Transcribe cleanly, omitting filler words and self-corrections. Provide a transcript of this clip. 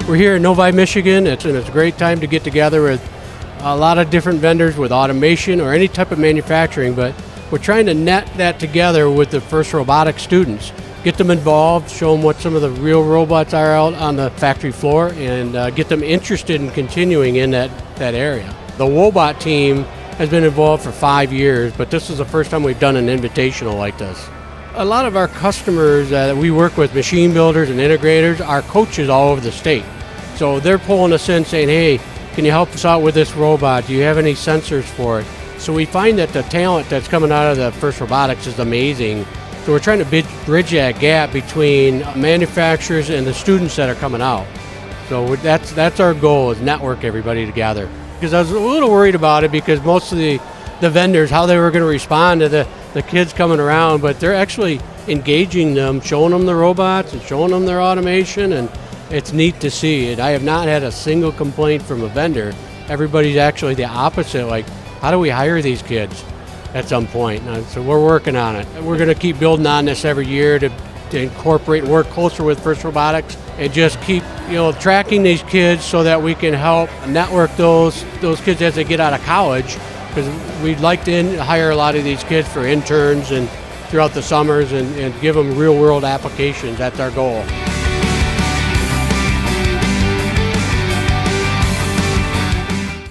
We're here in Novi, Michigan. It's a great time to get together with a lot of different vendors with automation or any type of manufacturing, but we're trying to net that together with the first robotic students. Get them involved, show them what some of the real robots are out on the factory floor, and get them interested in continuing in that area. The Wobot team has been involved for 5 years, but this is the first time we've done an invitational like this. A lot of our customers that we work with, machine builders and integrators, are coaches all over the state. So they're pulling us in saying, hey, can you help us out with this robot? Do you have any sensors for it? So we find that the talent that's coming out of the First Robotics is amazing. So we're trying to bridge that gap between manufacturers and the students that are coming out. So that's our goal, is network everybody together. Because I was a little worried about it because most of the vendors, how they were going to respond to the kids coming around, but they're actually engaging them, showing them the robots and showing them their automation, and it's neat to see it. I have not had a single complaint from a vendor. Everybody's actually the opposite, like, how do we hire these kids at some point? And so we're working on it. We're going to keep building on this every year to incorporate and work closer with First Robotics and just keep tracking these kids so that we can help network those kids as they get out of college, because we'd like to hire a lot of these kids for interns and throughout the summers and give them real world applications. That's our goal.